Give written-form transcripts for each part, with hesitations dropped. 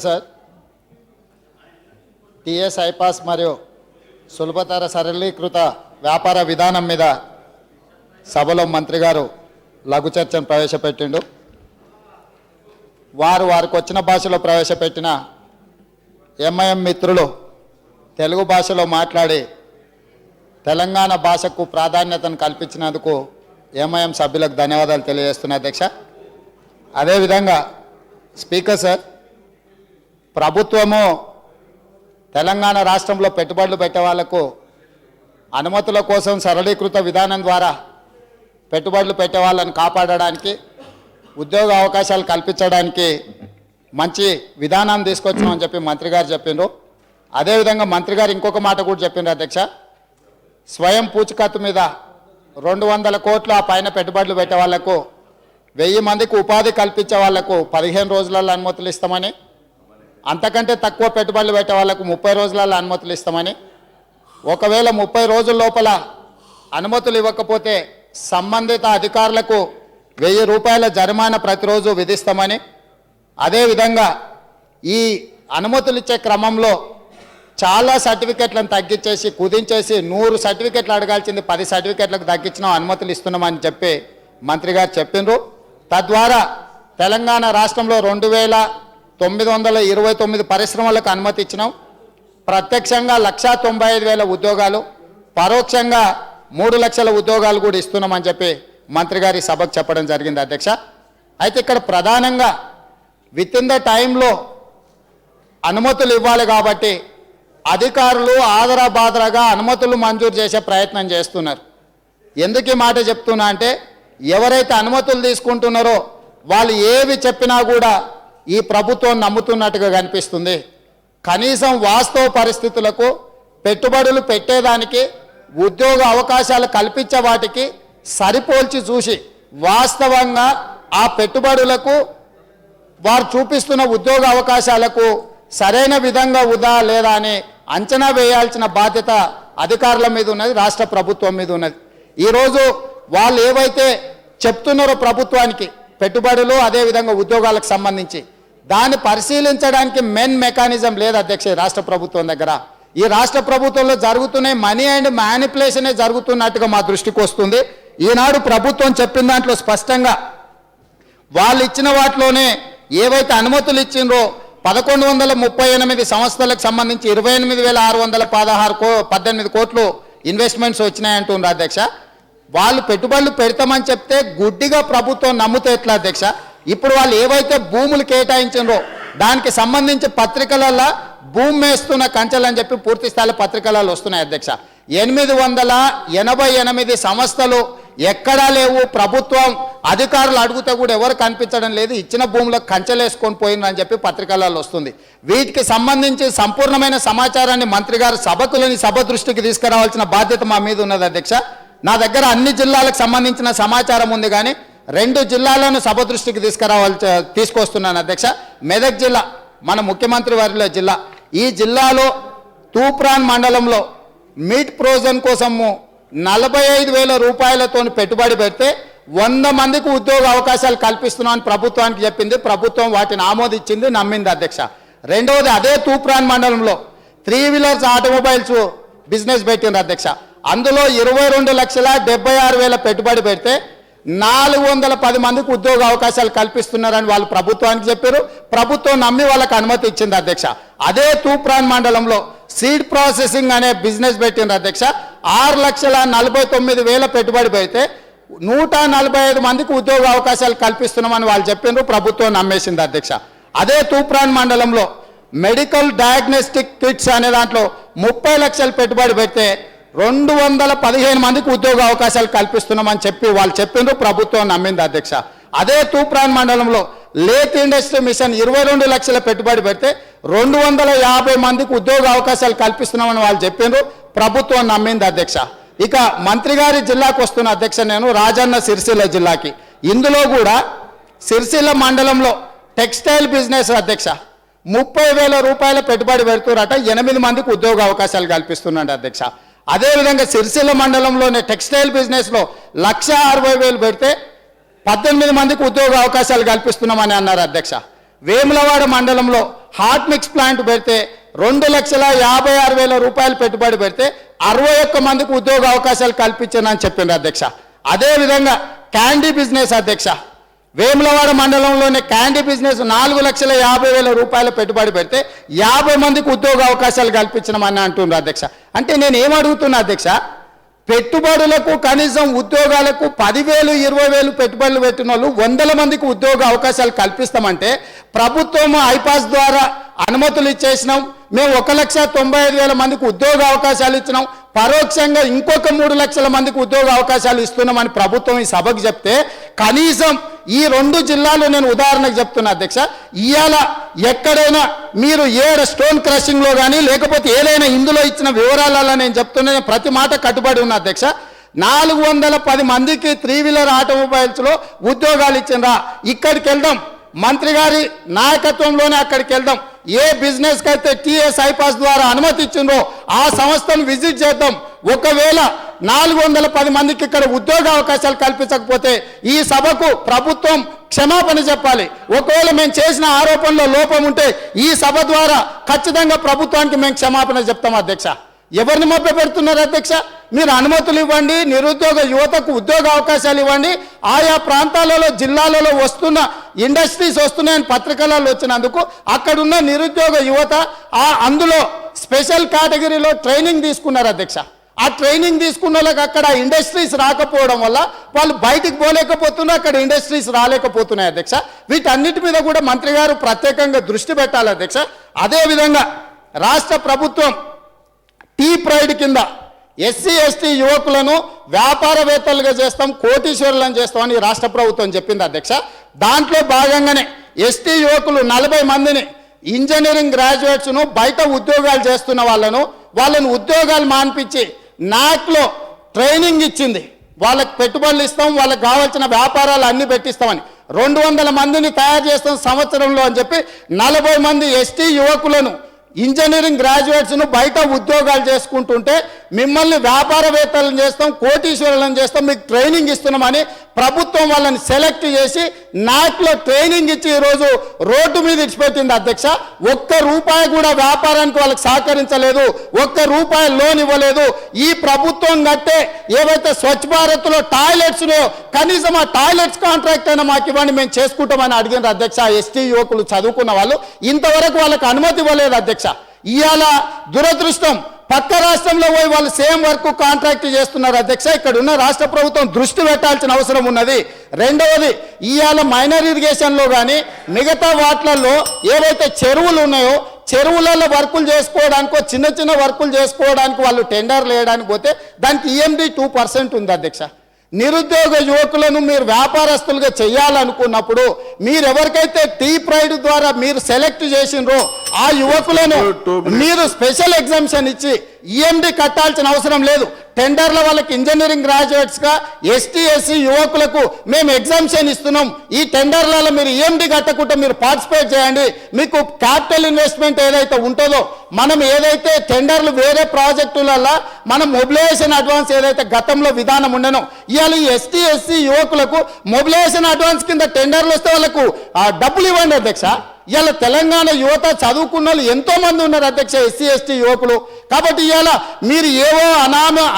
Sir TS iPASS మరియు సులభతర సరళీకృత వ్యాపార విధానం మీద సభలో మంత్రి గారు లఘు చర్చను ప్రవేశపెట్టిండు. వారికి వచ్చిన భాషలో ప్రవేశపెట్టిన ఎంఐఎం మిత్రులు తెలుగు భాషలో మాట్లాడి తెలంగాణ భాషకు ప్రాధాన్యతను కల్పించినందుకు ఎంఐఎం సభ్యులకు ధన్యవాదాలు తెలియజేస్తున్నా అధ్యక్ష. అదేవిధంగా స్పీకర్ సార్, ప్రభుత్వము తెలంగాణ రాష్ట్రంలో పెట్టుబడులు పెట్టే వాళ్లకు అనుమతుల కోసం సరళీకృత విధానం ద్వారా పెట్టుబడులు పెట్టే వాళ్ళని కాపాడడానికి, ఉద్యోగ అవకాశాలు కల్పించడానికి మంచి విధానం తీసుకొచ్చినామని చెప్పి మంత్రి గారు చెప్పిండ్రు. అదేవిధంగా మంత్రి గారు ఇంకొక మాట కూడా చెప్పిండ్రు అధ్యక్ష. స్వయం పూచికత్తు మీద 200 కోట్లు ఆ పైన పెట్టుబడులు పెట్టే వాళ్లకు 1000 మందికి ఉపాధి కల్పించే వాళ్లకు 15 రోజులలో అనుమతులు ఇస్తామని, అంతకంటే తక్కువ పెట్టుబడులు పెట్టే వాళ్లకు 30 రోజులలో అనుమతులు ఇస్తామని, ఒకవేళ 30 రోజుల లోపల అనుమతులు ఇవ్వకపోతే సంబంధిత అధికారులకు 1000 రూపాయల జరిమానా ప్రతిరోజు విధిస్తామని, అదేవిధంగా ఈ అనుమతులు ఇచ్చే క్రమంలో చాలా సర్టిఫికెట్లను తగ్గించేసి కుదించేసి 100 సర్టిఫికెట్లు అడగాల్సింది 10 సర్టిఫికెట్లకు తగ్గించిన అనుమతులు ఇస్తున్నామని చెప్పి మంత్రి గారు చెప్పిండ్రు. తద్వారా తెలంగాణ రాష్ట్రంలో 2929 పరిశ్రమలకు అనుమతి ఇచ్చినాం. ప్రత్యక్షంగా 1,95,000 ఉద్యోగాలు, పరోక్షంగా 3 లక్షల ఉద్యోగాలు కూడా ఇస్తున్నామని చెప్పి మంత్రి గారి సభకు చెప్పడం జరిగింది అధ్యక్ష. అయితే ఇక్కడ ప్రధానంగా విత్ ఇన్ ద టైంలో అనుమతులు ఇవ్వాలి కాబట్టి అధికారులు ఆదరాబాదరాగా అనుమతులు మంజూరు చేసే ప్రయత్నం చేస్తున్నారు. ఎందుకు ఈ మాట చెప్తున్నా అంటే, ఎవరైతే అనుమతులు తీసుకుంటున్నారో వాళ్ళు ఏవి చెప్పినా కూడా ఈ ప్రభుత్వం నమ్ముతున్నట్టుగా కనిపిస్తుంది. కనీసం వాస్తవ పరిస్థితులకు, పెట్టుబడులు పెట్టేదానికి, ఉద్యోగ అవకాశాలు కల్పించే వాటికి సరిపోల్చి చూసి వాస్తవంగా ఆ పెట్టుబడులకు వారు చూపిస్తున్న ఉద్యోగ అవకాశాలకు సరైన విధంగా ఉందా లేదా అని అంచనా వేయాల్సిన బాధ్యత అధికారుల మీద ఉన్నది, రాష్ట్ర ప్రభుత్వం మీద ఉన్నది. ఈరోజు వాళ్ళు ఏవైతే చెప్తున్నారో ప్రభుత్వానికి పెట్టుబడులు అదేవిధంగా ఉద్యోగాలకు సంబంధించి దాన్ని పరిశీలించడానికి మెకానిజం లేదు అధ్యక్ష రాష్ట్ర ప్రభుత్వం దగ్గర. ఈ రాష్ట్ర ప్రభుత్వంలో జరుగుతున్న మనీ అండ్ మ్యానిపులేషనే జరుగుతున్నట్టుగా మా దృష్టికి వస్తుంది. ఈనాడు ప్రభుత్వం చెప్పిన దాంట్లో స్పష్టంగా వాళ్ళు ఇచ్చిన వాటిలోనే ఏవైతే అనుమతులు ఇచ్చిండ్రో 1138 సంస్థలకు సంబంధించి 28,618 కోట్లు ఇన్వెస్ట్మెంట్స్ వచ్చినాయంటున్నారు అధ్యక్ష. వాళ్ళు పెట్టుబడులు పెడతామని చెప్తే గుడ్డిగా ప్రభుత్వం నమ్ముతే ఎట్లా అధ్యక్ష? ఇప్పుడు వాళ్ళు ఏవైతే భూములు కేటాయించారో దానికి సంబంధించి పత్రికలలో భూమి మేస్తున్న కంచెలని చెప్పి పూర్తి స్థాయి పత్రికలలో వస్తున్నాయి అధ్యక్ష. 888 సంస్థలు ఎక్కడా లేవు. ప్రభుత్వం అధికారులు అడిగితే కూడా ఎవరు కనిపించడం లేదు. ఇచ్చిన భూములకు కంచెలేసుకొని పోయిందని చెప్పి పత్రికలలో వస్తుంది. వీటికి సంబంధించి సంపూర్ణమైన సమాచారాన్ని మంత్రి గారు సభ దృష్టికి తీసుకురావాల్సిన బాధ్యత మా మీద ఉన్నది అధ్యక్ష. నా దగ్గర అన్ని జిల్లాలకు సంబంధించిన సమాచారం ఉంది, కానీ 2 జిల్లాలను సభ దృష్టికి తీసుకొస్తున్నాను అధ్యక్ష. మెదక్ జిల్లా మన ముఖ్యమంత్రి వారిలో జిల్లా. ఈ జిల్లాలో తూప్రాన్ మండలంలో మీట్ ప్రోజన్ కోసము 45,000 రూపాయలతో పెట్టుబడి పెడితే 100 మందికి ఉద్యోగ అవకాశాలు కల్పిస్తున్నామని ప్రభుత్వానికి చెప్పింది. ప్రభుత్వం వాటిని ఆమోదించింది, నమ్మింది అధ్యక్ష. రెండవది, అదే తూప్రాన్ మండలంలో 3 వీలర్స్ ఆటోమొబైల్స్ బిజినెస్ పెట్టింది అధ్యక్ష. అందులో 22,76,000 పెట్టుబడి పెడితే 410 మందికి ఉద్యోగ అవకాశాలు కల్పిస్తున్నారని వాళ్ళు ప్రభుత్వానికి చెప్పారు. ప్రభుత్వం నమ్మి వాళ్ళకి అనుమతి ఇచ్చింది అధ్యక్ష. అదే తూప్రాన్ మండలంలో సీడ్ ప్రాసెసింగ్ అనే బిజినెస్ పెట్టింది అధ్యక్ష. 6,49,000 పెట్టుబడి పెడితే 145 మందికి ఉద్యోగ అవకాశాలు కల్పిస్తున్నామని వాళ్ళు చెప్పారు. ప్రభుత్వం నమ్మేసింది అధ్యక్ష. అదే తూప్రాన్ మండలంలో మెడికల్ డయాగ్నోస్టిక్ కిట్స్ అనే దాంట్లో 30 లక్షలు పెట్టుబడి పెడితే 215 మందికి ఉద్యోగ అవకాశాలు కల్పిస్తున్నామని చెప్పి వాళ్ళు చెప్పిండ్రు. ప్రభుత్వం నమ్మింది అధ్యక్ష. అదే తూప్రాన్ మండలంలో లేక్ ఇండస్ట్రీ మిషన్ 22 లక్షల పెట్టుబడి పెడితే 250 మందికి ఉద్యోగ అవకాశాలు కల్పిస్తున్నామని వాళ్ళు చెప్పిండ్రు. ప్రభుత్వం నమ్మింది అధ్యక్ష. ఇక మంత్రి గారి జిల్లాకు వస్తున్న అధ్యక్ష, నేను రాజన్న సిరిసిల్ల జిల్లాకి. ఇందులో కూడా సిరిసిల్ల మండలంలో టెక్స్టైల్ బిజినెస్ అధ్యక్ష 30,000 రూపాయల పెట్టుబడి పెడుతున్నారట. 8 మందికి ఉద్యోగ అవకాశాలు కల్పిస్తున్నాడు అధ్యక్ష. అదేవిధంగా సిరిసిల్ల మండలంలోనే టెక్స్టైల్ బిజినెస్లో 1,60,000 పెడితే 18 మందికి ఉద్యోగ అవకాశాలు కల్పిస్తున్నామని అన్నారు అధ్యక్ష. వేములవాడ మండలంలో హాట్ మిక్స్ ప్లాంట్ పెడితే 2,56,000 రూపాయలు పెట్టుబడి పెడితే 61 మందికి ఉద్యోగ అవకాశాలు కల్పించానని చెప్పింది అధ్యక్ష. అదేవిధంగా క్యాండీ బిజినెస్ అధ్యక్ష, వేములవాడ మండలంలోనే క్యాండీ బిజినెస్ 4,50,000 రూపాయల పెట్టుబడి పెడితే 50 మందికి ఉద్యోగ అవకాశాలు కల్పించమని అంటున్నారు అధ్యక్ష. అంటే నేను ఏమడుగుతున్నా అధ్యక్ష, పెట్టుబడులకు కనీసం ఉద్యోగాలకు 10,000 20,000 పెట్టుబడులు పెట్టిన వాళ్ళు 100 మందికి ఉద్యోగ అవకాశాలు కల్పిస్తామంటే ప్రభుత్వం ఐపాస్ ద్వారా అనుమతులు ఇచ్చేసినాం, మేము 1,95,000 మందికి ఉద్యోగ అవకాశాలు ఇచ్చినాం, పరోక్షంగా ఇంకొక 3 లక్షల మందికి ఉద్యోగ అవకాశాలు ఇస్తున్నామని ప్రభుత్వం ఈ సభకు చెప్తే కనీసం ఈ 2 జిల్లాలు నేను ఉదాహరణకు చెప్తున్నా అధ్యక్ష, ఇవాళ ఎక్కడైనా మీరు ఏ స్టోన్ క్రషింగ్లో కానీ లేకపోతే ఏదైనా ఇందులో ఇచ్చిన వివరాలలో నేను చెప్తున్నా, ప్రతి మాట కట్టుబడి ఉన్న అధ్యక్ష. 410 మందికి 3 వీలర్ ఆటోమొబైల్స్లో ఉద్యోగాలు ఇచ్చిండ్రా, ఇక్కడికి వెళ్దాం, మంత్రి గారి నాయకత్వంలోనే అక్కడికి వెళ్దాం, ఏ బిజినెస్కి అయితే టీఎస్ ఐపాస్ ద్వారా అనుమతి ఇచ్చిందో ఆ సంస్థను విజిట్ చేద్దాం. ఒకవేళ 410 మందికి ఇక్కడ ఉద్యోగ అవకాశాలు కల్పించకపోతే ఈ సభకు ప్రభుత్వం క్షమాపణ చెప్పాలి. ఒకవేళ మేము చేసిన ఆరోపణలో లోపం ఉంటే ఈ సభ ద్వారా ఖచ్చితంగా ప్రభుత్వానికి మేము క్షమాపణ చెప్తాం అధ్యక్ష. ఎవరిని మభ్య పెడుతున్నారు అధ్యక్ష? మీరు అనుమతులు ఇవ్వండి, నిరుద్యోగ యువతకు ఉద్యోగ అవకాశాలు ఇవ్వండి, ఆయా ప్రాంతాలలో జిల్లాలలో వస్తున్న ఇండస్ట్రీస్ వస్తున్నాయని పత్రికలలో వచ్చినందుకు అక్కడున్న నిరుద్యోగ యువత అందులో స్పెషల్ కేటగిరీలో ట్రైనింగ్ తీసుకున్నారు అధ్యక్ష. ఆ ట్రైనింగ్ తీసుకున్న వాళ్ళకి అక్కడ ఇండస్ట్రీస్ రాకపోవడం వల్ల వాళ్ళు బయటికి పోలేకపోతున్నారు, అక్కడ ఇండస్ట్రీస్ రాలేకపోతున్నాయి అధ్యక్ష. వీటన్నిటి మీద కూడా మంత్రి గారు ప్రత్యేకంగా దృష్టి పెట్టాలి అధ్యక్ష. అదేవిధంగా రాష్ట్ర ప్రభుత్వం టీ ప్రైడ్ కింద ఎస్సీ ఎస్టీ యువకులను వ్యాపారవేత్తలుగా చేస్తాం, కోటీశ్వరులను చేస్తామని రాష్ట్ర ప్రభుత్వం చెప్పింది అధ్యక్ష. దాంట్లో భాగంగానే ఎస్టీ యువకులు 40 మందిని ఇంజనీరింగ్ గ్రాడ్యుయేట్స్ను బయట ఉద్యోగాలు చేస్తున్న వాళ్ళను ఉద్యోగాలు మాన్పించి నాక్లో ట్రైనింగ్ ఇచ్చింది. వాళ్ళకి పెట్టుబడులు ఇస్తాం, వాళ్ళకి కావాల్సిన వ్యాపారాలు అన్ని పెట్టిస్తామని 200 మందిని తయారు చేస్తాం సంవత్సరంలో అని చెప్పి 40 మంది ఎస్టీ యువకులను ఇంజనీరింగ్ గ్రాడ్యుయేట్స్ను బయట ఉద్యోగాలు చేసుకుంటుంటే మిమ్మల్ని వ్యాపారవేత్తలను చేస్తాం, కోటీశ్వరులను చేస్తాం, మీకు ట్రైనింగ్ ఇస్తున్నామని ప్రభుత్వం వాళ్ళని సెలెక్ట్ చేసి నాట్లో ట్రైనింగ్ ఇచ్చి ఈరోజు రోడ్డు మీద ఇచ్చిపెట్టింది అధ్యక్ష. ₹1 కూడా వ్యాపారానికి వాళ్ళకి సహకరించలేదు, ₹1 లోన్ ఇవ్వలేదు. ఈ ప్రభుత్వం కట్టే ఏవైతే స్వచ్ఛ భారత్లో టాయిలెట్స్ కనీసం ఆ టాయిలెట్స్ కాంట్రాక్ట్ అయినా మాకు ఇవ్వండి, మేము చేసుకుంటామని అడిగినారు అధ్యక్ష. ఎస్టీ యువకులు చదువుకున్న వాళ్ళు ఇంతవరకు వాళ్ళకి అనుమతి ఇవ్వలేదు అధ్యక్ష. ఇవాళ దురదృష్టం, పక్క రాష్ట్రంలో పోయి వాళ్ళు సేమ్ వర్క్ కాంట్రాక్ట్ చేస్తున్నారు అధ్యక్ష. ఇక్కడ ఉన్న రాష్ట్ర ప్రభుత్వం దృష్టి పెట్టాల్సిన అవసరం ఉన్నది. రెండవది, ఇవాళ మైనర్ ఇరిగేషన్లో కానీ మిగతా వాటిలలో ఏవైతే చెరువులు ఉన్నాయో చెరువులలో వర్కులు చేసుకోవడానికో చిన్న చిన్న వర్కులు చేసుకోవడానికి వాళ్ళు టెండర్లు వేయడానికి పోతే దానికి EMD 2% ఉంది అధ్యక్ష. నిరుద్యోగ యువకులను మీరు వ్యాపారస్తులుగా చేయాలనుకున్నప్పుడు మీరు ఎవరికైతే టీ ప్రైడ్ ద్వారా మీరు సెలెక్ట్ చేసినరో ఆ యువకులను మీరు స్పెషల్ ఎగ్జామ్షన్ ఇచ్చి EMD కట్టాల్సిన అవసరం లేదు. టెండర్ల వాళ్ళకి ఇంజనీరింగ్ గ్రాడ్యుయేట్స్గా ఎస్టీ ఎస్సీ యువకులకు మేము ఎగ్జామ్షన్ ఇస్తున్నాం, ఈ టెండర్లలో మీరు EMD కట్టకుండా మీరు పార్టిసిపేట్ చేయండి, మీకు క్యాపిటల్ ఇన్వెస్ట్మెంట్ ఏదైతే ఉంటుందో మనం ఏదైతే టెండర్లు వేరే ప్రాజెక్టులలో మనం మొబిలైజేషన్ అడ్వాన్స్ ఏదైతే గతంలో విధానం ఉండనో ఇవాళ ఈ ఎస్టీ ఎస్సీ యువకులకు మొబిలైజేషన్ అడ్వాన్స్ కింద టెండర్లు వస్తే వాళ్ళకు డబ్బులు ఇవ్వండి అధ్యక్ష. ఇవాళ తెలంగాణ యువత చదువుకున్న వాళ్ళు ఎంతో మంది ఉన్నారు అధ్యక్ష, ఎస్సీ ఎస్టీ యువకులు. కాబట్టి ఇవాళ మీరు ఏవో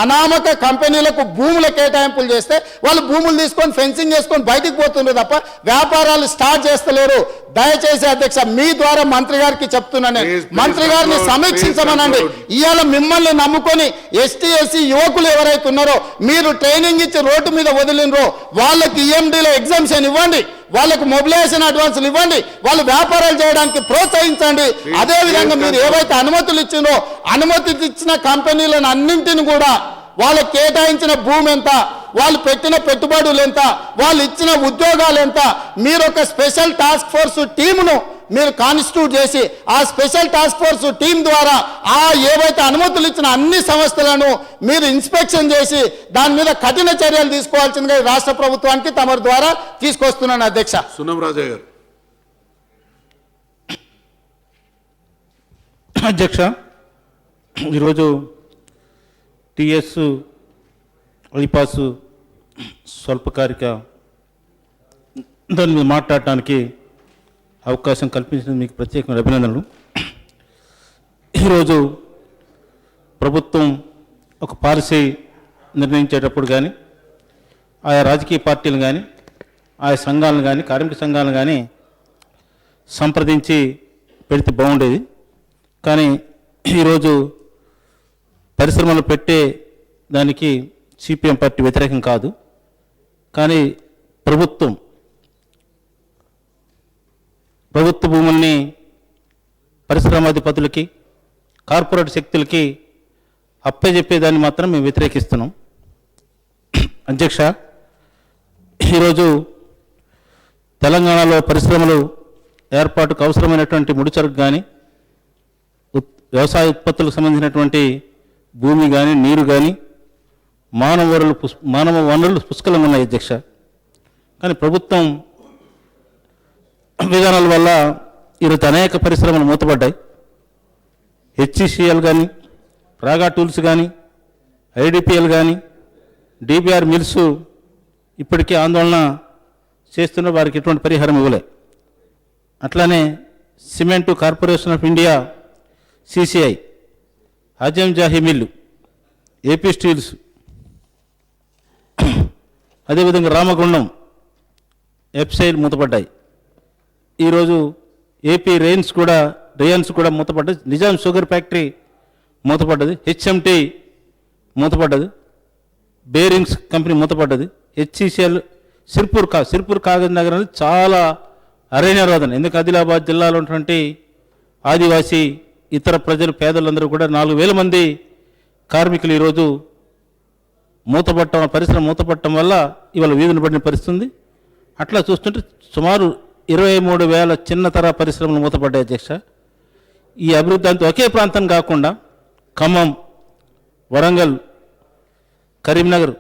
అనామక కంపెనీలకు భూముల కేటాయింపులు చేస్తే వాళ్ళు భూములు తీసుకొని ఫెన్సింగ్ చేసుకొని బయటికి పోతుండ్రు తప్ప వ్యాపారాలు స్టార్ట్ చేస్తలేరు. దయచేసి అధ్యక్ష మీ ద్వారా మంత్రి గారికి చెప్తున్నాను, మంత్రి గారిని సమీక్షించమనండి. ఇవాళ మిమ్మల్ని నమ్ముకొని ఎస్టీ ఎస్సీ యువకులు ఎవరైతే ఉన్నారో మీరు ట్రైనింగ్ ఇచ్చి రోడ్డు మీద వదిలినరో వాళ్ళకి EMDలో ఎగ్జామ్షన్ ఇవ్వండి, వాళ్ళకు మొబిలైజేషన్ అడ్వాన్సులు ఇవ్వండి, వాళ్ళు వ్యాపారాలు చేయడానికి ప్రోత్సహించండి. అదేవిధంగా మీరు ఏవైతే అనుమతులు ఇచ్చినో అనుమతి ఇచ్చిన కంపెనీలను అన్నింటిని కూడా వాళ్ళకి కేటాయించిన భూమి ఎంత, వాళ్ళు పెట్టిన పెట్టుబడులు ఎంత, వాళ్ళు ఇచ్చిన ఉద్యోగాలు ఎంత, మీరు ఒక స్పెషల్ టాస్క్ ఫోర్స్ టీమును మీరు కాన్స్టిట్యూట్ చేసి ఆ స్పెషల్ టాస్క్ ఫోర్స్ టీం ద్వారా ఆ ఏవైతే అనుమతులు ఇచ్చిన అన్ని సంస్థలను మీరు ఇన్స్పెక్షన్ చేసి దాని మీద కఠిన చర్యలు తీసుకోవాల్సిందిగా రాష్ట్ర ప్రభుత్వానికి తమ ద్వారా తీసుకొస్తున్నాను అధ్యక్ష. సునం రాజా గారు. అధ్యక్ష, ఈరోజు టిఎస్ ఐపాస్ స్వల్పకారిక దాని మీద మాట్లాడటానికి అవకాశం కల్పించిన మీకు ప్రత్యేకమైన అభినందనలు. ఈరోజు ప్రభుత్వం ఒక పాలసీ నిర్ణయించేటప్పుడు కానీ ఆయా రాజకీయ పార్టీలు కానీ ఆయా సంఘాలను కానీ కార్మిక సంఘాలను కానీ సంప్రదించి పెడితే బాగుండేది. కానీ ఈరోజు పరిశ్రమలు పెట్టే దానికి సిపిఎం పార్టీ వ్యతిరేకం కాదు. కానీ ప్రభుత్వ భూముల్ని పరిశ్రమాధిపతులకి కార్పొరేట్ శక్తులకి అప్పచెప్పేదాన్ని మాత్రం మేము వ్యతిరేకిస్తున్నాం. అధ్యక్ష, ఈరోజు తెలంగాణలో పరిశ్రమలు ఏర్పాటుకు అవసరమైనటువంటి ముడిసరుకు కానీ వ్యవసాయ ఉత్పత్తులకు సంబంధించినటువంటి భూమి కానీ నీరు కానీ మానవ వనరులు పుష్కలంగా ఉన్నాయి అధ్యక్ష. కానీ ప్రభుత్వం విధానాల వల్ల ఈరోజు అనేక పరిశ్రమలు మూతపడ్డాయి. హెచ్సిసిఎల్ కానీ రాగా టూల్స్ కానీ ఐడిపిఎల్ కానీ డిబిఆర్ మిల్స్ ఇప్పటికీ ఆందోళన చేస్తున్న వారికి ఎటువంటి పరిహారం ఇవ్వలే. అట్లానే cement corporation of India CCI, Azam Jahi mill, AP steels, అదేవిధంగా రామగుండం ఎఫ్సైల్ మూతపడ్డాయి. ఈరోజు ఏపీ రేయన్స్ కూడా మూతపడ్డది. నిజాం షుగర్ ఫ్యాక్టరీ మూతపడ్డది. హెచ్ఎంటి మూతపడ్డది. బేరింగ్స్ కంపెనీ మూతపడ్డది. హెచ్సిసిఎల్ సిర్పూర్ కాగజ్ నగర్ అనేది చాలా అరణ్యరోధన. ఎందుకు ఆదిలాబాద్ జిల్లాలో ఉన్నటువంటి ఆదివాసీ ఇతర ప్రజలు పేదలందరూ కూడా 4,000 మంది కార్మికులు ఈరోజు పరిశ్రమ మూతపట్టడం వల్ల ఇవాళ వీధులు పడిన పరిస్థితి ఉంది. అట్లా చూస్తుంటే సుమారు 23,000 చిన్న తరహా పరిశ్రమలు మూతపడ్డాయి అధ్యక్ష. ఈ అభివృద్ధి అంతా ఒకే ప్రాంతం కాకుండా ఖమ్మం, వరంగల్, కరీంనగర్,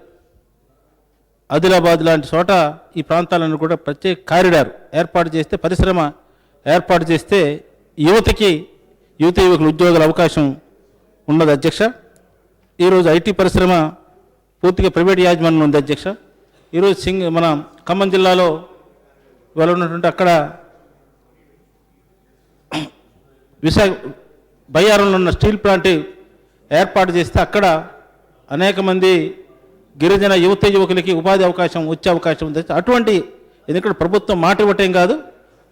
ఆదిలాబాద్ లాంటి చోట ఈ ప్రాంతాలను కూడా ప్రత్యేక కారిడార్ ఏర్పాటు చేస్తే, పరిశ్రమ ఏర్పాటు చేస్తే యువకులు ఉద్యోగాల అవకాశం ఉన్నది అధ్యక్ష. ఈరోజు ఐటీ పరిశ్రమ పూర్తిగా ప్రైవేట్ యాజమాన్యం ఉంది అధ్యక్ష. ఈరోజు మన ఖమ్మం జిల్లాలో ఇవాళ ఉన్నటువంటి అక్కడ బయ్యారంలో ఉన్న స్టీల్ ప్లాంట్ ఏర్పాటు చేస్తే అక్కడ అనేక మంది గిరిజన యువకులకి ఉపాధి అవకాశం వచ్చే అవకాశం ఉంది. అటువంటి ఎందుకంటే ప్రభుత్వం మాట ఇవ్వటం కాదు,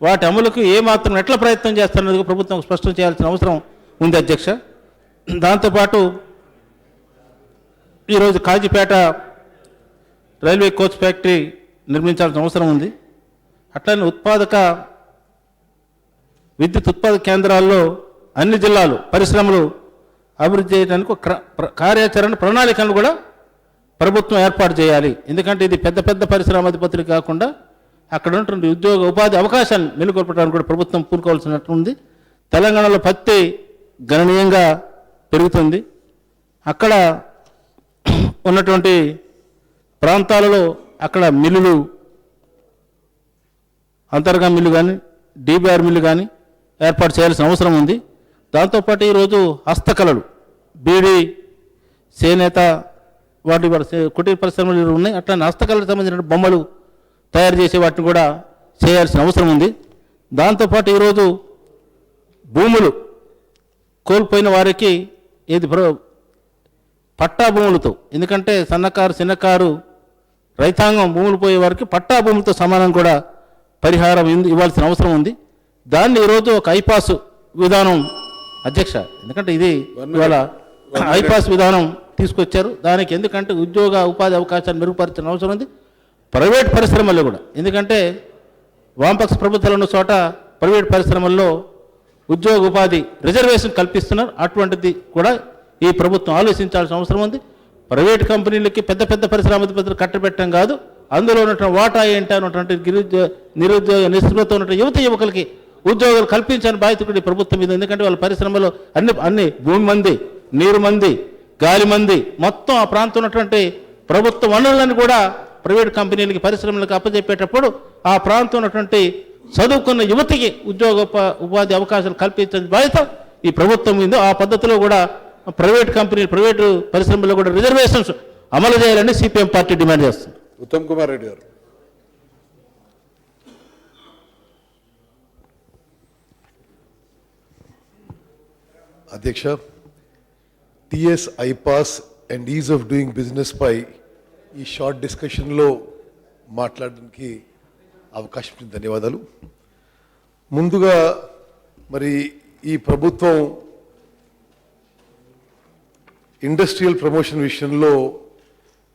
వాటి అమలుకు ఏమాత్రం ఎట్లా ప్రయత్నం చేస్తున్నది ప్రభుత్వం స్పష్టం చేయాల్సిన అవసరం ఉంది అధ్యక్ష. దాంతోపాటు ఈరోజు కాజీపేట రైల్వే కోచ్ ఫ్యాక్టరీ నిర్మించాల్సిన అవసరం ఉంది. అట్లనే విద్యుత్ ఉత్పాదక కేంద్రాల్లో అన్ని జిల్లాలు పరిశ్రమలు అభివృద్ధి చేయడానికి కార్యాచరణ ప్రణాళికలను కూడా ప్రభుత్వం ఏర్పాటు చేయాలి. ఎందుకంటే ఇది పెద్ద పరిశ్రమాధిపతులు కాకుండా అక్కడ ఉన్నటువంటి ఉపాధి అవకాశాలు నెలకొల్పడానికి కూడా ప్రభుత్వం పూనుకోవాల్సినట్టు ఉంది. తెలంగాణలో పత్తి గణనీయంగా పెరుగుతుంది. అక్కడ ఉన్నటువంటి ప్రాంతాలలో అక్కడ మిల్లులు, అంతర్గా మిల్లు కానీ డిబిఆర్ మిల్లు కానీ ఏర్పాటు చేయాల్సిన అవసరం ఉంది. దాంతోపాటు ఈరోజు హస్తకళలు, బీడీ, చేనేత, వాటి కుటీర పరిశ్రమలు ఉన్నాయి. అట్లా హస్తకళలకు సంబంధించిన బొమ్మలు తయారు చేసే వాటిని కూడా చేయాల్సిన అవసరం ఉంది. దాంతోపాటు ఈరోజు భూములు కోల్పోయిన వారికి పట్టా భూములతో, ఎందుకంటే చిన్నకారు రైతాంగం భూములు పోయే వారికి పట్టా భూములతో సమానం కూడా పరిహారం ఇవ్వాల్సిన అవసరం ఉంది. దాన్ని ఈరోజు ఒక ఐపాస్ విధానం అధ్యక్ష, ఎందుకంటే ఇది ఇవాళ ఐపాస్ విధానం తీసుకొచ్చారు. దానికి ఎందుకంటే ఉపాధి అవకాశాన్ని మెరుగుపరిచిన అవసరం ఉంది. ప్రైవేట్ పరిశ్రమల్లో కూడా, ఎందుకంటే వామపక్ష ప్రభుత్వాలు ఉన్న చోట ప్రైవేట్ పరిశ్రమల్లో ఉపాధి రిజర్వేషన్ కల్పిస్తున్నారు. అటువంటిది కూడా ఈ ప్రభుత్వం ఆలోచించాల్సిన అవసరం ఉంది. ప్రైవేట్ కంపెనీలకి పెద్ద పరిశ్రమాధిపతులు కట్టబెట్టడం కాదు, అందులో ఉన్నటువంటి వాటా ఏంటి అన్నటువంటి నిరుద్యోగ నిస్పృహతో ఉన్నటువంటి యువకులకి ఉద్యోగాలు కల్పించని బాధ్యత కూడా ఈ ప్రభుత్వం మీద. ఎందుకంటే వాళ్ళ పరిశ్రమలో అన్ని భూమి మంది, నీరు మంది, గాలి మంది, మొత్తం ఆ ప్రాంతం ఉన్నటువంటి ప్రభుత్వ వనరులను కూడా ప్రైవేట్ కంపెనీలకి పరిశ్రమలకు అప్పచెప్పేటప్పుడు ఆ ప్రాంతం ఉన్నటువంటి చదువుకున్న యువతికి ఉపాధి అవకాశాలు కల్పించని బాధ్యత ఈ ప్రభుత్వం మీద. ఆ పద్ధతిలో కూడా ప్రైవేట్ పరిశ్రమల్లో కూడా రిజర్వేషన్స్ అమలు చేయాలని సిపిఎం పార్టీ డిమాండ్ చేస్తుంది. ఉత్తమ్ కుమార్ రెడ్డి గారు. అధ్యక్ష TS iPASS and ease of doing business పై ఈ షార్ట్ డిస్కషన్లో మాట్లాడడానికి అవకాశం ఇచ్చిన ధన్యవాదాలు. ముందుగా మరి ఈ ప్రభుత్వం ఇండస్ట్రియల్ ప్రమోషన్ విషయంలో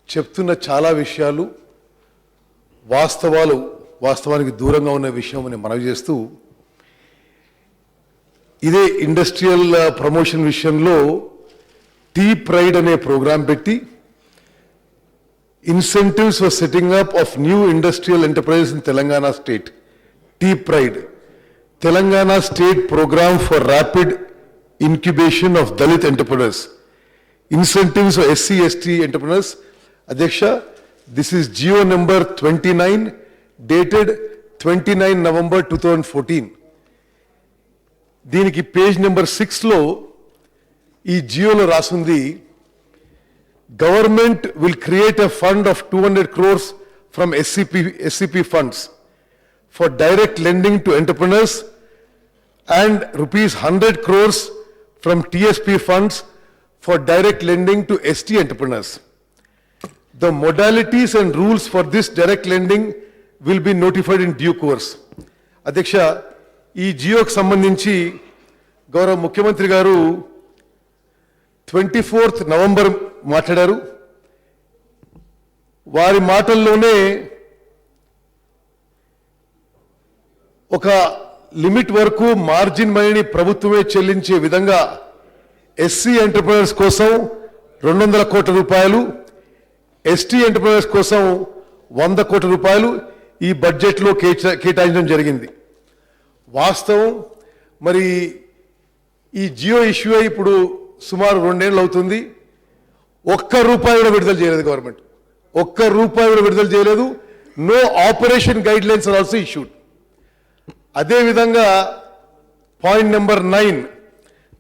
చెప్తున్న చాలా విషయాలు వాస్తవానికి దూరంగా ఉన్న విషయం అని మనవి చేస్తూ, ఇదే ఇండస్ట్రియల్ ప్రమోషన్ విషయంలో టీ ప్రైడ్ అనే ప్రోగ్రాం పెట్టి incentives for setting up of new industrial enterprises in Telangana state. T-Pride, Telangana state program for rapid incubation of Dalit entrepreneurs. Incentives for SC/ST entrepreneurs. Adhyaksha, this is GO number 29 dated 29 November 2014. దీనికి page number 6లో ఈ జియోలో రాసుంది, government will create a fund of 200 crores from SCP funds for direct lending to entrepreneurs and rupees 100 crores from TSP funds for direct lending to ST entrepreneurs. The modalities and rules for this direct lending will be notified in due course. అధ్యక్ష, ఈ జియోకి సంబంధించి గౌరవ ముఖ్యమంత్రి గారు 24th November మాట్లాడారు. వారి మాటల్లోనే ఒక లిమిట్ వరకు మార్జిన్ మనీని ప్రభుత్వమే చెల్లించే విధంగా ఎస్సీ ఎంటర్ప్రైనర్స్ కోసం 200 కోట్ల రూపాయలు, ఎస్టీ ఎంటర్ప్రైనర్స్ కోసం 100 కోట్ల రూపాయలు ఈ బడ్జెట్లో కేటాయించడం జరిగింది. వాస్తవం మరి ఈ జియో ఇష్యూ ఇప్పుడు సుమారు 2 ఏళ్ళు అవుతుంది. ₹1 కూడా విడుదల చేయలేదు గవర్నమెంట్. ₹1 కూడా విడుదల చేయలేదు. No operation guidelines are also issued. అదేవిధంగా point number 9,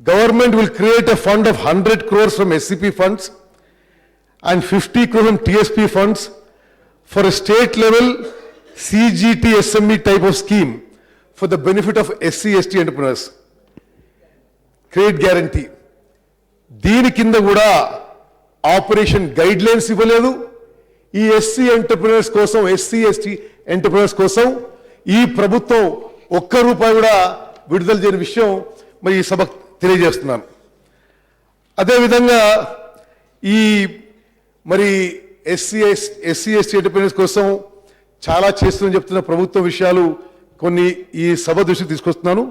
government will create a fund of 100 crores from SCP funds and 50 crores from TSP funds for a state level CGT SME type of scheme for the benefit of SC/ST entrepreneurs. Credit guarantee దీని కింద కూడా operation guide lines ఇవ్వలేదు. ఈ SC entrepreneurs కోసం, SC/ST entrepreneurs కోసం ఈ ప్రభుత్వం ₹1 కూడా విడుదల చేయని విషయం మరి ఈ సభకు తెలియజేస్తున్నాను. అదేవిధంగా ఈ మరి SC/ST ఎంటర్ప్రినర్స్ కోసం చాలా చేస్తుందని చెప్తున్న ప్రభుత్వ విషయాలు కొన్ని ఈ సభ దృష్టికి తీసుకొస్తున్నాను.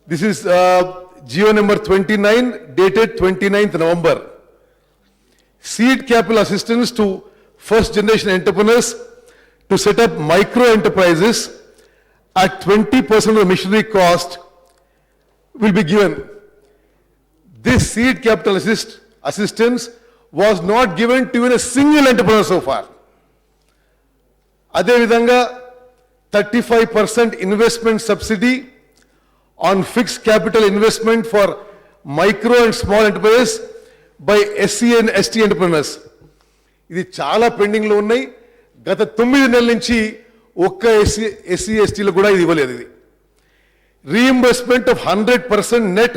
This is GO number 29 dated 29th November. Seed capital assistance to first generation entrepreneurs to set up micro enterprises at 20% of the machinery cost will be given. This seed capital assistance was not given to even a single entrepreneur so far. అదేవిధంగా 35% investment subsidy on fixed capital investment for micro and small enterprises by SC and ST entrepreneurs. ఇది చాలా pending లో ఉన్నాయి. గత 9 నెలల నుంచి ఒక్క SC/ST కూడా ఇది ఇవ్వలేదు. ఇది reimbursement of 100% net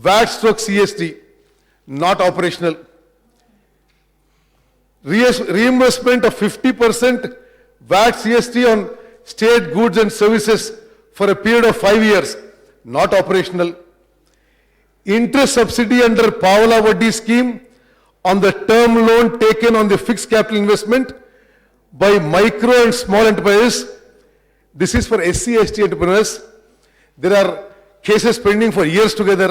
VAT/CST not operational. Reimbursement of 50% VAT/CST on state goods and services for a period of 5 years. Not operational. Interest subsidy under Pavala Vaddi scheme on the term loan taken on the fixed capital investment by micro and small enterprises. This is for SC/ST entrepreneurs. There are cases pending for years together.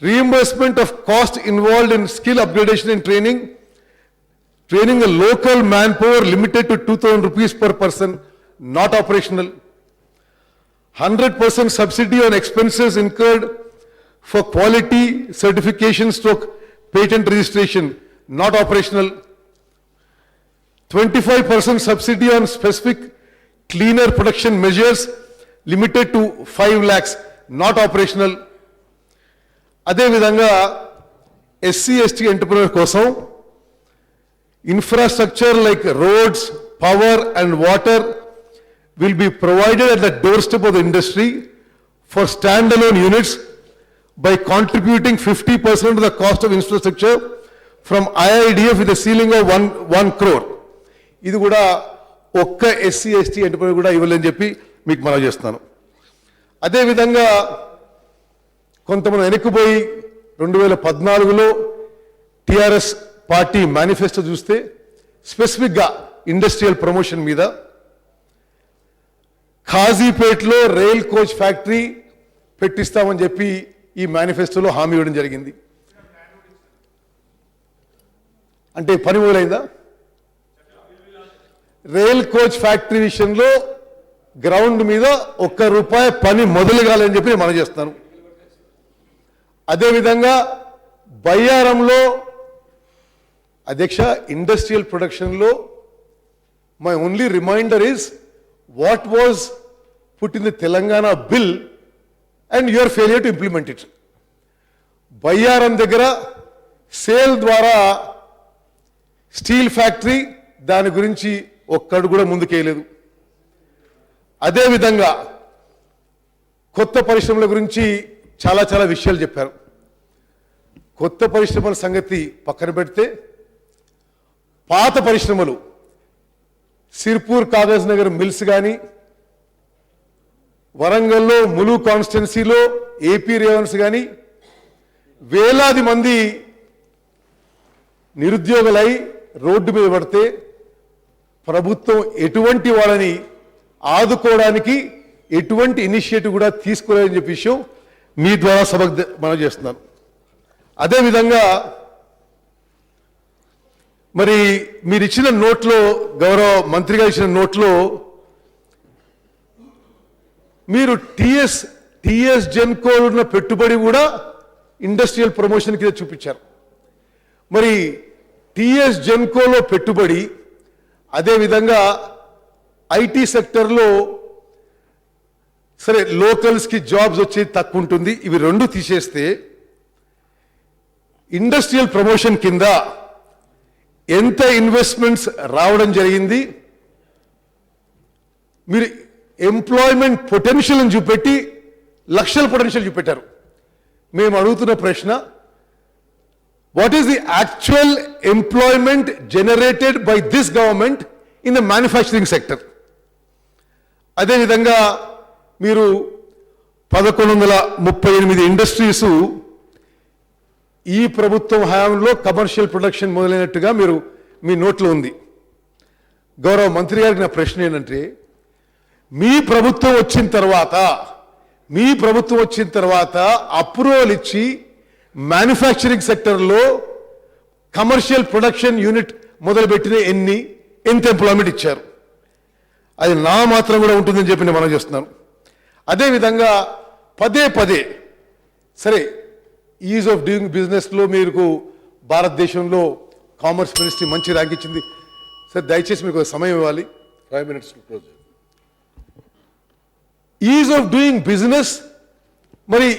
Reimbursement of cost involved in skill upgradation and training. Training a local manpower limited to 2,000 rupees per person. Not operational. 100% subsidy on expenses incurred for quality certification stroke patent registration, not operational. 25% subsidy on specific cleaner production measures limited to 5 lakhs, not operational. అదేవిధంగా SC/ST entrepreneur కోసం infrastructure like roads, power and water will be provided at the doorstep of the industry for standalone units by contributing 50% of the cost of infrastructure from IIDF with a ceiling of 1 crore. ఇది కూడా ఒక్క SC ST enterprise కూడా ఇవ్వలేని చెప్పి మీకు మనవి చేస్తున్నాను. అదేవిధంగా కొంతమంది వెనక్కిపోయి 2014లో టిఆర్ఎస్ పార్టీ మేనిఫెస్టో చూస్తే స్పెసిఫిక్గా ఇండస్ట్రియల్ ప్రమోషన్ మీద ఖాజీపేటలో రైల్ కోచ్ ఫ్యాక్టరీ పెట్టిస్తామని చెప్పి ఈ మేనిఫెస్టోలో హామీ ఇవ్వడం జరిగింది. అంటే పని మొదలైందా? రైల్ కోచ్ ఫ్యాక్టరీ విషయంలో గ్రౌండ్ మీద ₹1 పని మొదలు కాలని చెప్పి మనం చేస్తాను. అదేవిధంగా బయ్యారంలో అధ్యక్ష ఇండస్ట్రియల్ ప్రొడక్షన్లో my only reminder is what was put in the Telangana bill and your failure to implement it. Bayyaram దగ్గర సేల్ ద్వారా స్టీల్ ఫ్యాక్టరీ దాని గురించి ఒక్కడు కూడా ముందుకేయలేదు. అదేవిధంగా కొత్త పరిశ్రమల గురించి చాలా చాలా విషయాలు చెప్పారు. కొత్త పరిశ్రమల సంగతి పక్కన పెడితే పాత పరిశ్రమలు సిర్పూర్ కాగజ్ నగర్ మిల్స్ కానీ వరంగల్లో ములు కాన్స్టిట్యున్సీలో ఏపీ రేవన్స్ కానీ వేలాది మంది నిరుద్యోగులై రోడ్డు మీద పడితే ప్రభుత్వం ఎటువంటి వాళ్ళని ఆదుకోవడానికి ఎటువంటి ఇనిషియేటివ్ కూడా తీసుకోలేదని చెప్పే విషయం మీ ద్వారా సభకు మనం చేస్తున్నాను. అదేవిధంగా మరి మీరు ఇచ్చిన నోట్లో గౌరవ మంత్రి గారు ఇచ్చిన నోట్లో మీరు టిఎస్ జెన్కోలో ఉన్న పెట్టుబడి కూడా ఇండస్ట్రియల్ ప్రమోషన్ కింద చూపించారు. మరి టిఎస్ జెన్కోలో పెట్టుబడి అదేవిధంగా ఐటీ సెక్టర్లో సరే లోకల్స్కి జాబ్స్ వచ్చేది తక్కువ ఉంటుంది. ఇవి రెండు తీసేస్తే ఇండస్ట్రియల్ ప్రమోషన్ కింద ఎంత ఇన్వెస్ట్మెంట్స్ రావడం జరిగింది? మీరు ఎంప్లాయ్మెంట్ పొటెన్షియల్ అని చూపెట్టి లక్షల పొటెన్షియల్ చూపెట్టారు. మేము అడుగుతున్న ప్రశ్న, what is the actual employment generated by this government in the manufacturing sector? అదేవిధంగా మీరు 1138 ఇండస్ట్రీస్ ఈ ప్రభుత్వం హయాంలో కమర్షియల్ ప్రొడక్షన్ మొదలైనట్టుగా మీరు మీ నోట్లో ఉంది. గౌరవ మంత్రి గారికి నా ప్రశ్న ఏంటంటే, మీ ప్రభుత్వం వచ్చిన తర్వాత అప్రూవల్ ఇచ్చి మ్యానుఫ్యాక్చరింగ్ సెక్టర్లో కమర్షియల్ ప్రొడక్షన్ యూనిట్ మొదలుపెట్టిన ఎంత ఎంప్లాయ్మెంట్ ఇచ్చారు? అది నా మాత్రం కూడా ఉంటుందని చెప్పి నేను మనం చేస్తున్నాను. అదేవిధంగా పదే సరే ఈజ్ ఆఫ్ డూయింగ్ బిజినెస్లో మీకు భారతదేశంలో కామర్స్ మినిస్ట్రీ మంచి ర్యాంక్ ఇచ్చింది. సార్ దయచేసి మీకు సమయం ఇవ్వాలి, 5 minutes close. Ease of doing business మరి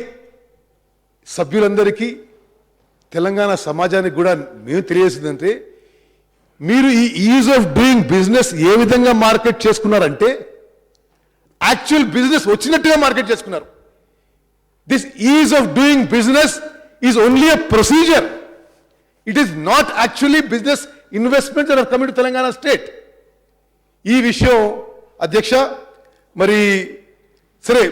సభ్యులందరికీ తెలంగాణ సమాజానికి కూడా మేము తెలియజేసిందంటే, మీరు ఈ ఈజ్ ఆఫ్ డూయింగ్ బిజినెస్ ఏ విధంగా మార్కెట్ చేసుకున్నారంటే యాక్చువల్ బిజినెస్ వచ్చినట్టుగా మార్కెట్ చేసుకున్నారు. This ease of doing business is only a procedure. It is not actually business investments that are coming to Telangana state. ఈ విషయం అధ్యక్ష మరి సరే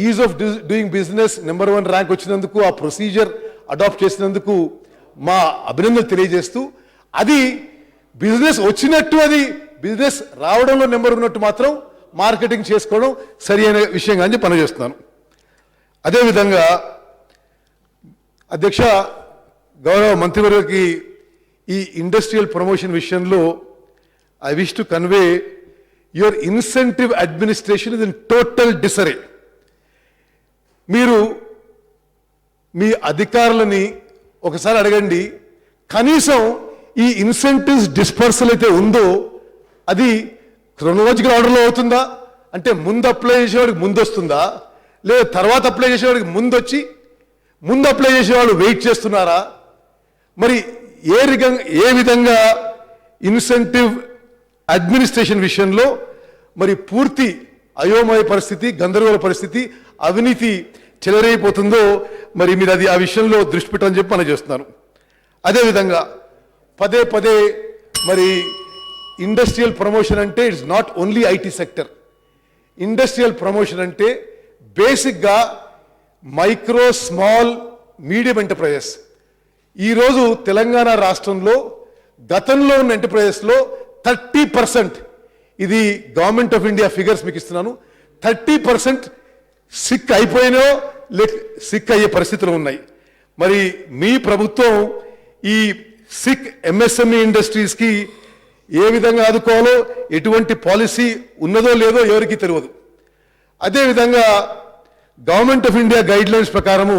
is of doing business number 1 rank వచ్చినందుకు, ఆ ప్రొసీజర్ అడాప్ట్ చేసినందుకు మా అభినందనలు తెలియజేస్తూ, అది బిజినెస్ వచ్చినట్టు, అది బిజినెస్ రావడంలో నెంబర్ ఉన్నట్టు మాత్రం మార్కెటింగ్ చేసుకోవడం సరి అయిన విషయంగా అని పని చేస్తున్నాను. అదేవిధంగా అధ్యక్ష గౌరవ మంత్రివర్గకి ఈ ఇండస్ట్రియల్ ప్రమోషన్ విషయంలో I wish to convey your incentive administration is in total disarray. మీరు మీ అధికారులని ఒకసారి అడగండి, కనీసం ఈ ఇన్సెంటివ్స్ డిస్పర్సల్ అయితే ఉందో అది క్రోనలాజికల్ ఆర్డర్లో అవుతుందా? అంటే ముందు అప్లై చేసేవాడికి ముందు వస్తుందా, లేదా తర్వాత అప్లై చేసేవాడికి ముందు అప్లై చేసేవాళ్ళు వెయిట్ చేస్తున్నారా? మరి ఏ విధంగా ఇన్సెంటివ్ అడ్మినిస్ట్రేషన్ విషయంలో మరి పూర్తి అయోమయ పరిస్థితి, గందరగోళ పరిస్థితి, అవినీతి చెలరైపోతుందో మరి మీరు అది ఆ విషయంలో దృష్టి పెట్టని చెప్పి మనం చేస్తున్నాను. అదేవిధంగా పదే పదే మరి ఇండస్ట్రియల్ ప్రమోషన్ అంటే it's not only IT sector. Industrial promotion అంటే బేసిక్గా మైక్రో స్మాల్ మీడియం ఎంటర్ప్రైజెస్. ఈరోజు తెలంగాణ రాష్ట్రంలో గతంలో ఉన్న ఎంటర్ప్రైజెస్లో 30%, ఇది గవర్నమెంట్ ఆఫ్ ఇండియా ఫిగర్స్ మీకు ఇస్తున్నాను, 30% సిక్ అయిపోయినో లేక సిక్ అయ్యే పరిస్థితులు ఉన్నాయి. మరి మీ ప్రభుత్వం ఈ సిక్ ఎంఎస్ఎంఈ ఇండస్ట్రీస్కి ఏ విధంగా ఆదుకోవాలో ఎటువంటి పాలసీ ఉన్నదో లేదో ఎవరికీ తెలియదు. అదేవిధంగా government of India guide lines ప్రకారము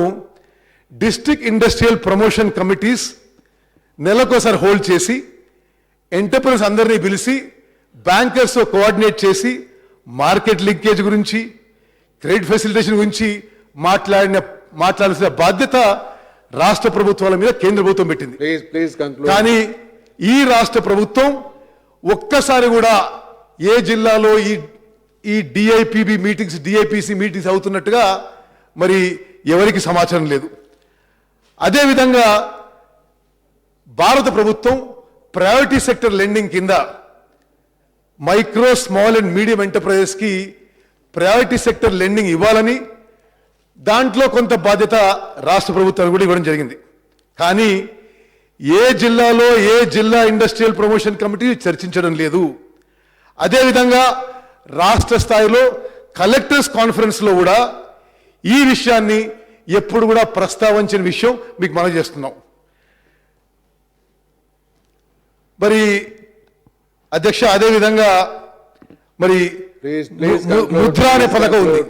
డిస్ట్రిక్ట్ ఇండస్ట్రియల్ ప్రమోషన్ కమిటీస్ నెలకోసారి హోల్డ్ చేసి ఎంటర్ప్రైజ్ అందరినీ పిలిచి బ్యాంకర్స్తో కోఆర్డినేట్ చేసి మార్కెట్ లింకేజ్ గురించి, క్రెడిట్ ఫెసిలిటేషన్ గురించి మాట్లాడాల్సిన బాధ్యత రాష్ట్ర ప్రభుత్వాల మీద కేంద్ర ప్రభుత్వం పెట్టింది. కానీ ఈ రాష్ట్ర ప్రభుత్వం ఒక్కసారి కూడా ఏ జిల్లాలో ఈ డిఐపిబి మీటింగ్స్, డిఐపిసి మీటింగ్స్ అవుతున్నట్టుగా మరి ఎవరికి సమాచారం లేదు. అదేవిధంగా భారత ప్రభుత్వం ప్రయారిటీ సెక్టర్ లెండింగ్ కింద మైక్రో స్మాల్ అండ్ మీడియం ఎంటర్ప్రైజెస్కి ప్రయారిటీ సెక్టర్ లెండింగ్ ఇవ్వాలని, దాంట్లో కొంత బాధ్యత రాష్ట్ర ప్రభుత్వానికి కూడా ఇవ్వడం జరిగింది. కానీ ఏ జిల్లాలో ఏ జిల్లా ఇండస్ట్రియల్ ప్రమోషన్ కమిటీ చర్చించడం లేదు. అదేవిధంగా రాష్ట్ర స్థాయిలో కలెక్టర్స్ కాన్ఫరెన్స్లో కూడా ఈ విషయాన్ని ఎప్పుడు కూడా ప్రస్తావించిన విషయం మీకు మనం చేస్తున్నాం. మరి అధ్యక్ష, అదేవిధంగా మరి ముద్ర అనే పథకం ఉంది.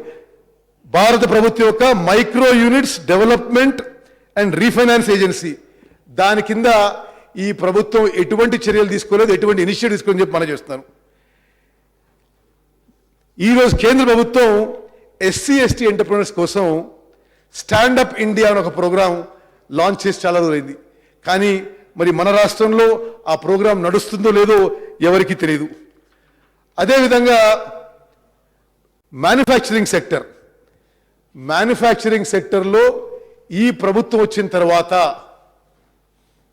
భారత ప్రభుత్వం యొక్క micro units development and refinance agency, దాని కింద ఈ ప్రభుత్వం ఎటువంటి చర్యలు తీసుకోలేదు, ఎటువంటి ఇనిషియేటివ్ తీసుకోని చెప్పి మనం చేస్తున్నాను. ఈరోజు కేంద్ర ప్రభుత్వం ఎస్సీ ఎస్టీ ఎంటర్ప్రైనర్స్ కోసం స్టాండప్ ఇండియా అని ఒక ప్రోగ్రాం లాంచ్ చేసి చాలా రోజులైంది. కానీ మరి మన రాష్ట్రంలో ఆ ప్రోగ్రాం నడుస్తుందో లేదో ఎవరికీ తెలియదు. అదేవిధంగా మ్యానుఫ్యాక్చరింగ్ సెక్టర్లో ఈ ప్రభుత్వం వచ్చిన తర్వాత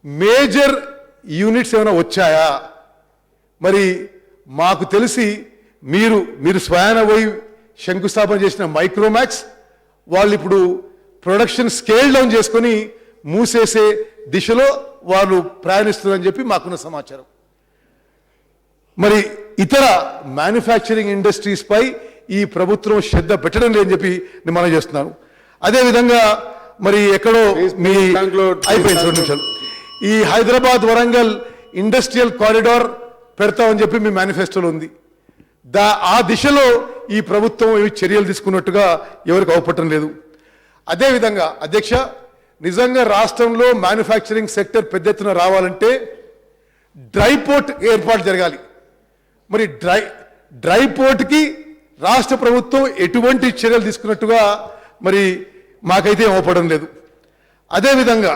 మేజర్ యూనిట్స్ ఏమైనా వచ్చాయా? మరి మాకు తెలిసి మీరు స్వయాన పోయి శంకుస్థాపన చేసిన మైక్రోమాక్స్ వాళ్ళు ఇప్పుడు ప్రొడక్షన్ స్కేల్ డౌన్ చేసుకొని మూసేసే దిశలో వాళ్ళు ప్రయాణిస్తున్నారని చెప్పి మాకున్న సమాచారం. మరి ఇతర మ్యానుఫ్యాక్చరింగ్ ఇండస్ట్రీస్ పై ఈ ప్రభుత్వం శ్రద్ధ పెట్టడం లేదని చెప్పి నేను మనం చేస్తున్నాను. అదేవిధంగా మరి ఎక్కడో మీ అయిపోయింది 2 నిమిషాలు, ఈ హైదరాబాద్ వరంగల్ ఇండస్ట్రియల్ కారిడార్ పెడతామని చెప్పి మీ మేనిఫెస్టోలో ఉంది. ఆ దిశలో ఈ ప్రభుత్వం ఏమి చర్యలు తీసుకున్నట్టుగా ఎవరికి అవపడటం లేదు. అదేవిధంగా అధ్యక్ష, నిజంగా రాష్ట్రంలో మ్యానుఫ్యాక్చరింగ్ సెక్టర్ పెద్ద ఎత్తున రావాలంటే డ్రై పోర్ట్ ఏర్పాటు జరగాలి. మరి డ్రై పోర్ట్కి రాష్ట్ర ప్రభుత్వం ఎటువంటి చర్యలు తీసుకున్నట్టుగా మరి మాకైతే అవపడడం లేదు. అదేవిధంగా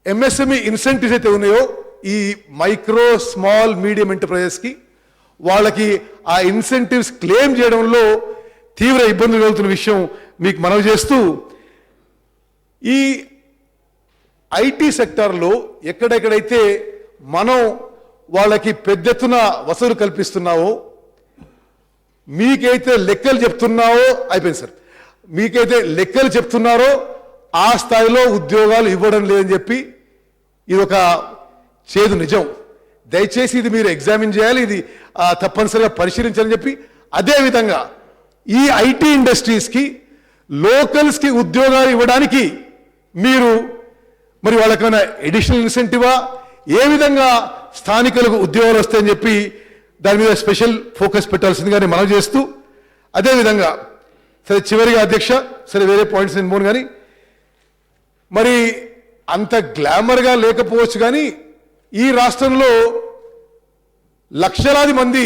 ఎంఎస్ఎంఈ ఇన్సెంటివ్స్ అయితే ఉన్నాయో ఈ మైక్రో స్మాల్ మీడియం ఎంటర్ప్రైజెస్కి, వాళ్ళకి ఆ ఇన్సెంటివ్స్ క్లెయిమ్ చేయడంలో తీవ్ర ఇబ్బందులు కలుగుతున్న విషయం మీకు మనవి చేస్తూ, ఈ ఐటీ సెక్టార్లో ఎక్కడెక్కడైతే మనం వాళ్ళకి పెద్ద ఎత్తున వసూలు కల్పిస్తున్నావో, మీకైతే లెక్కలు చెప్తున్నావో అయిపోయింది సార్, మీకైతే లెక్కలు చెప్తున్నారో ఆ స్థాయిలో ఉద్యోగాలు ఇవ్వడం లేదని చెప్పి ఇది ఒక చేదు నిజం. దయచేసి ఇది మీరు ఎగ్జామిన్ చేయాలి, ఇది తప్పనిసరిగా పరిశీలించాలని చెప్పి, అదేవిధంగా ఈ ఐటీ ఇండస్ట్రీస్కి లోకల్స్కి ఉద్యోగాలు ఇవ్వడానికి మీరు మరి వాళ్ళకైనా ఎడిషనల్ ఇన్సెంటివా, ఏ విధంగా స్థానికులకు ఉద్యోగాలు వస్తాయని చెప్పి దాని మీద స్పెషల్ ఫోకస్ పెట్టాల్సిందిగా నేను మనవి చేస్తూ, అదేవిధంగా సరే చివరిగా అధ్యక్ష, సరే వేరే పాయింట్స్ నేను పోను కానీ, మరి అంత గ్లామర్గా లేకపోవచ్చు కానీ ఈ రాష్ట్రంలో లక్షలాది మంది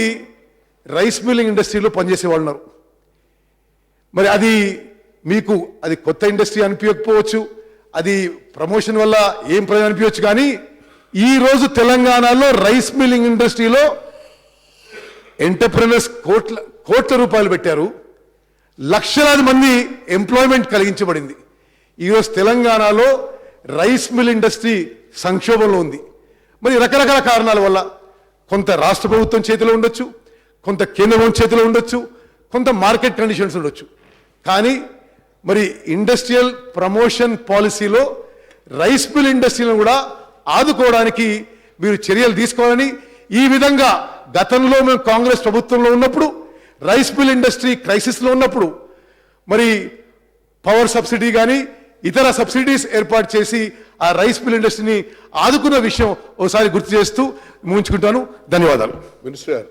రైస్ మిల్లింగ్ ఇండస్ట్రీలో పనిచేసే వాళ్ళు ఉన్నారు. మరి అది మీకు అది కొత్త ఇండస్ట్రీ అనిపించకపోవచ్చు, అది ప్రమోషన్ వల్ల ఏం ప్రయోజనం అనిపించవచ్చు, కానీ ఈరోజు తెలంగాణలో రైస్ మిల్లింగ్ ఇండస్ట్రీలో ఎంటర్ప్రెనర్స్ కోట్ల రూపాయలు పెట్టారు, లక్షలాది మంది ఎంప్లాయ్మెంట్ కలిగించబడింది. ఈరోజు తెలంగాణలో రైస్ మిల్ ఇండస్ట్రీ సంక్షోభంలో ఉంది. మరి రకరకాల కారణాల వల్ల కొంత రాష్ట్ర ప్రభుత్వం చేతిలో ఉండొచ్చు, కొంత కేంద్ర ప్రభుత్వం చేతిలో ఉండొచ్చు, కొంత మార్కెట్ కండిషన్స్ ఉండొచ్చు. కానీ మరి ఇండస్ట్రియల్ ప్రమోషన్ పాలసీలో రైస్ మిల్ ఇండస్ట్రీలను కూడా ఆదుకోవడానికి మీరు చర్యలు తీసుకోవాలని, ఈ విధంగా గతంలో మేము కాంగ్రెస్ ప్రభుత్వంలో ఉన్నప్పుడు రైస్ మిల్ ఇండస్ట్రీ క్రైసిస్లో ఉన్నప్పుడు మరి పవర్ సబ్సిడీ కానీ ఇతర సబ్సిడీస్ ఏర్పాటు చేసి ఆ రైస్ మిల్ ఇండస్ట్రీని ఆదుకున్న విషయం ఒకసారి గుర్తు చేస్తూ ముగించుకుంటాను. ధన్యవాదాలు. మినిస్టర్ గారు